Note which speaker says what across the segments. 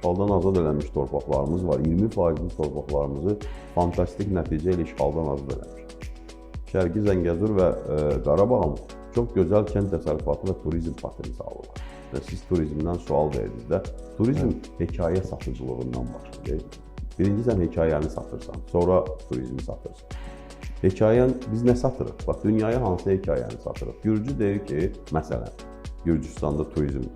Speaker 1: işğaldan azad edilmiş torpaqlarımız var. 20% torpaqlarımızı fantastik nəticə ilə işğaldan azad edilmiş. Şərqi Zəngəzur və Qarabağın çox gözəl kənd təsərrüfatı və turizm potensialı var. Və siz turizmdən sual verdiniz də, turizm hekayə satıcılığından başlayır. Birinci sən hekayəni satırsan, sonra turizmi satırsan. Hekayən biz nə satırıq? Bax, dünyaya hansı hekayəni satırıq? Gürcü deyir ki, məsələn, Gürcüstanda turizm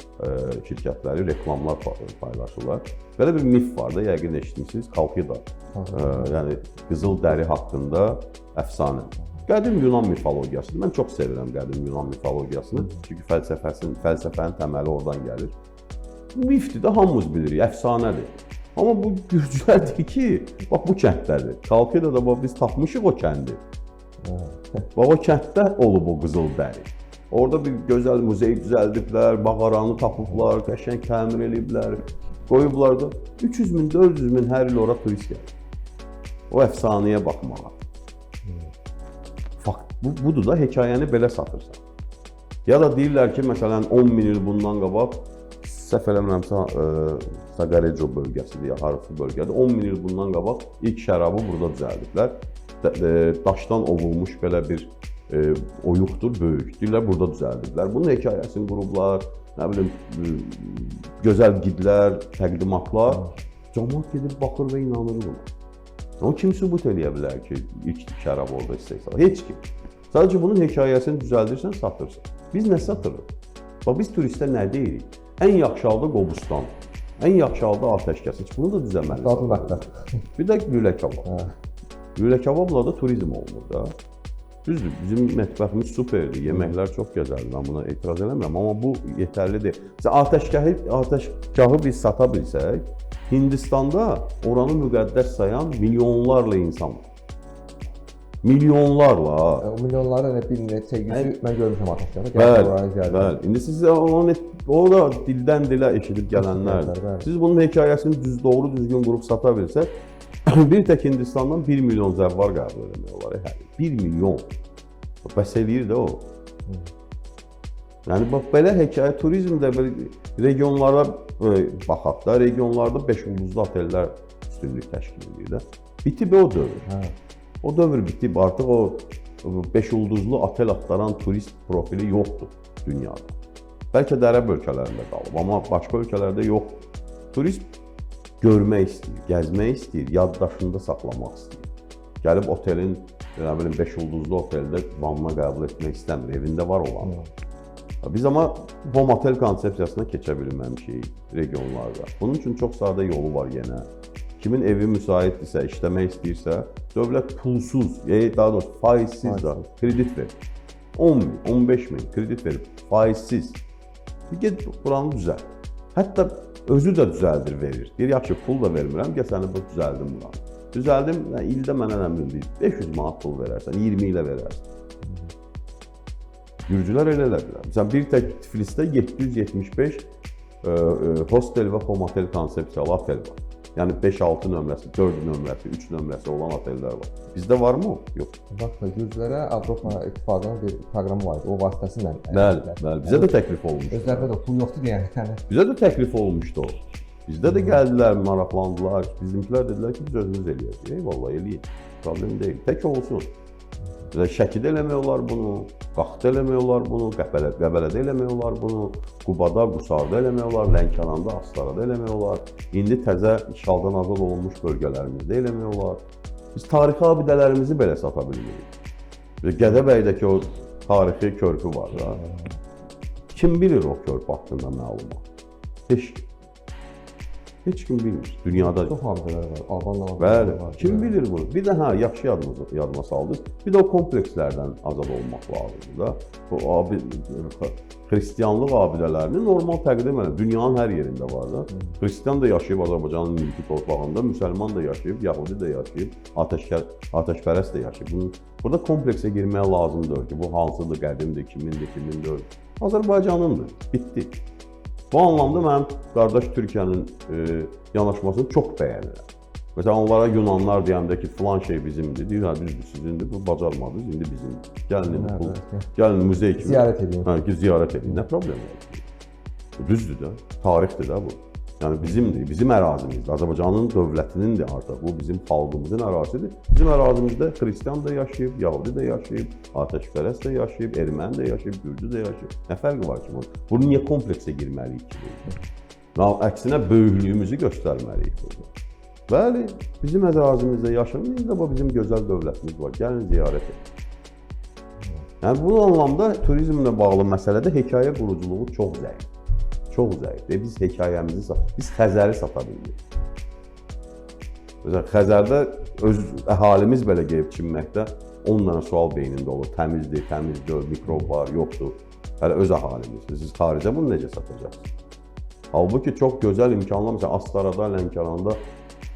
Speaker 1: şirkətləri reklamlar paylaşırlar. Belə bir mif var da, yəqin eşitmişsiniz, Kalkida. Yəni, qızıl dəri haqqında əfsanə. Qədim Yunan mifologiyasıdır. Mən çox sevirəm qədim Yunan mifologiyasını. Çünki fəlsəfənin təməli oradan gəlir. Mifdir də, hamımız bilirik, əfsanədir. Amma bu Gürcülər deyir ki, bax bu kənddədir. Kalkidada bax biz tapmışıq o kəndi. Bax o kənddə olub o qızıl dəri. Orada bir gözəl muzey düzəldiblər, mağaranı tapıblar, qəşəng təmir ediblər, qoyublar da 300 min, 400 min hər il ora turist gəlir. O əfsanəyə baxmağa. Fakt, budur da hekayəni belə satırsan. Ya da deyirlər ki, məsələn 10 min il bundan qabaq, səhv eləmirəmsə, Saqareco bölgəsidir, ya Harfi bölgədir. 10 min il bundan qabaq ilk şərabı burada düzəldiblər. Daşdan ovulmuş belə bir oyuqdur, böyük. Deyirlər, burada düzəldiblər. Bunun hekayəsini qurublar, nə bilim, gözəl gidlər, təqdimatlar. Cəmaət gedir, baxır və inanır buna. Ama kim sübut eləyə bilər ki, ilk şərab orada istehsal? Heç kim. Sadəcə bunun hekayəsini düzəldirsən, satırsan. Biz nə satırıq? Bax, biz turistə nə deyirik? Ən yaxşı halda Qobustan, ən yaxşı halda atəşkəs. Bunu da düzəməlisən. Bir də lülə kebab. Lülə kebabla da turizm olmur da. Düzdür, bizim mətbəximiz superdir, yeməklər çox gözəldir, mən buna etiraz eləmirəm, amma bu yetərli deyil. Atəşgahı biz sata bilsək, Hindistanda oranı müqəddəs sayan milyonlarla insan var. Milyonlarla.
Speaker 2: O milyonların bir neçə yüzü mən görmüşəm atəşgahda.
Speaker 1: Bəli. İndi siz o da dildən dilə eşidib gələnlərdir. Siz bunun hekayəsini doğru düzgün qrup sata bilsək, bir tək Hindistandan 1 milyon zəvvar qəbul eləmək olar. 1 milyon. Bəs eləyir də o. Yəni, belə hekayə turizmdə regionlara baxaq da, regionlarda 5 ulduzlu otellər üstünlük təşkil edir də. Bitib o dövr. O dövr bitib, artıq o 5 ulduzlu otel axtaran turist profili yoxdur dünyada. Bəlkə dərəb ölkələrində qalıb, amma başqa ölkələrdə yoxdur. Turist görmək istəyir, gəzmək istəyir, yaddaşında saxlamaq istəyir. Gəlib otelin, 5 ulduzlu oteldə vanna qəbul etmək istəmir, evində var olan. Biz amma home hotel konsepsiyasına keçə bilməmişik regionlarda. Bunun üçün çox sadə yolu var yenə. Kimin evi müsaitdirsə, işləmək istəyirsə, dövlət pulsuz, daha doğrusu faizsiz da kredit verir. 10 min, 15 min kredit verir, faizsiz. Get buranı düzəl. Hətta özü də düzəldir, verir. Deyir, yaxşı, pul da vermirəm, gəl səni düzəldim buranı. Düzəldim, ildə mənə nəmin 500 manat pul verərsən, 20 ilə verərsən. Gürcülər elə elədilər. Məsələn, bir tək Tiflisdə 775 hostel və home hotel konsepsiyalı otel var. Yəni 5-6 nömrəsi, 4 nömrəsi, 3 nömrəsi olan otellər var. Bizdə varmı? Yox.
Speaker 2: Bax, Gürcülərə Avropa İttifaqının bir proqramı var idi, o vasitəsilə.
Speaker 1: Bəli, bizə də təklif olmuşdu.
Speaker 2: Özlərində də pul yoxdur deyən.
Speaker 1: Bizə də təklif olmuşdu o. Bizdə də gəldilər, maraqlandılar. Bizimkilər dedilər ki, biz özümüz eləyək. Eyvallah, eləyin. Problem deyil. Tək olsun. Şəkidə eləmək olar bunu, Qaxda eləmək olar bunu, Qəbələdə eləmək olar bunu, Qubada, Qusarda eləmək olar, Lənkəranda, Astarada eləmək olar. İndi təzə işğaldan azad olunmuş bölgələrimizdə eləmək olar. Biz tarixi abidələrimizi belə sata bilirik. Gədəbəydəki o tarixi körpü var da. Kim bilir o körpü haqqında məlumat? Heç kim. Heç kim bilmir. Dünyada
Speaker 2: çox abidələr var. Albanlar
Speaker 1: bəli, kim bilir bunu? Bir də yaxşı yadıma saldınız. Bir də o komplekslərdən azad olmaq lazımdır da. O xristianlıq abidələrini normal təqdim edir. Dünyanın hər yerində var da. Xristian da yaşayıb Azərbaycanın mülki torpağında, müsəlman da yaşayıb, Yahudi də yaşayıb, atəşpərəst də yaşayıb. Burada kompleksə girməyə lazımdır ki, bu hansıdır, qədimdir, kimindir. Azərbaycanındır. Bitdi. Bu anlamda mənim qardaş Türkiyənin yanaşmasını çox bəyənirəm. Məsələn, onlara Yunanlar deyəndə ki, filan şey bizimdir, deyir, düzdür, sizindir, bu bacarmadınız, indi bizimdir. Gəlin muzey kimi.
Speaker 2: Ziyarət edin.
Speaker 1: Ziyarət edin, nə problem var? Düzdür də, tarixdir də bu. Yəni bizim ərazimizdir. Azərbaycanın dövlətinindir artıq. Bu bizim xalqımızın ərazisidir. Bizim ərazimizdə xristian da yaşayıb, yəhudi də yaşayıb, atəşpərəst də yaşayıb, erməni də yaşayıb, gürcü də yaşayıb. Nə fərqi var ki bunun? Bunu niyə kompleksə girməliyik ki? Əksinə böyüklüyümüzü göstərməliyik burada. Bəli, bizim ərazimizdə yaşayın. İndi də bu bizim gözəl dövlətimiz var. Gəlin ziyarət edin. Yəni bu anlamda turizmlə bağlı məsələdə hekayə quruculuğu çox zəif. Çox zəif. Biz hekayəmizi biz Xəzəri sata bildik. Məsələn, Xəzərdə öz əhalimiz belə gəlib çimməkdə 10 dənə sual beynində olur. Təmizdir, təmiz deyil, mikrob var, yoxdur. Hələ öz əhalimizdir. Siz xaricə bunu necə satacaqsınız? Halbuki çox gözəl imkanlar, məsələn, Astarada, Lənkəranda,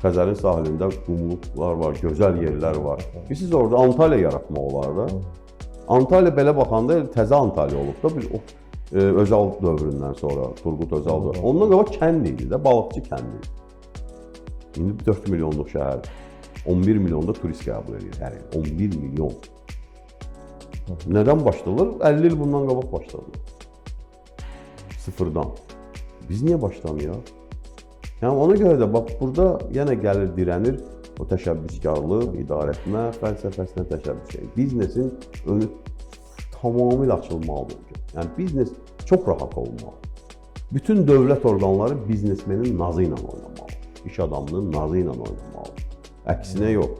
Speaker 1: Xəzərin sahilində qumluqlar var, gözəl yerlər var. Siz orada Antalya yaratmaq olar da. Antalya belə baxanda təzə Antalya olub da bir Özal dövründən sonra, Turgut Özal dövrü. Ondan qabaq kənd idi də, balıqçı kəndi idi. İndi 4 milyonluq şəhər, 11 milyonda turist qəbul edir hər il. 11 milyon. Nədən başlanır? 50 il bundan qabaq başlanır. Sıfırdan. Biz niyə başlamayaq? Yəni ona görə də bax burada yenə gəlir dirənir o təşəbbüskarlıq, idarəetmə fəlsəfəsinə təşəbbüs edir. Biznesin önü tamamilə açılmalıdır. Yəni biznes çox rahat olmalı. Bütün dövlət orqanları biznesmenin nazı ilə oynamalı. İş adamının nazı ilə oynamalı. Əksinə yox.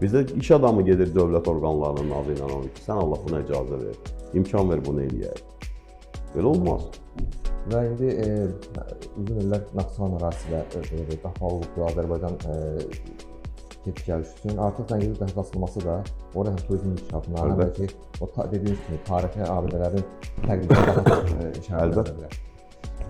Speaker 1: Bizdə iş adamı gedir dövlət orqanlarının nazı ilə oynayır ki, sən Allah buna icazə ver, imkan ver bunu eləyək. Belə olmaz.
Speaker 2: Və indi uzun illər Naxçıvan ərazisində qapalı olubdur Azərbaycan gediş-gəliş üçün. Artıq Zəngəzur dəhlizinin açılması da orada həm turizm inkişafına, həm də ki, o dediyiniz kimi tarixi abidələrin təqdimata daha çox işarə edə bilər.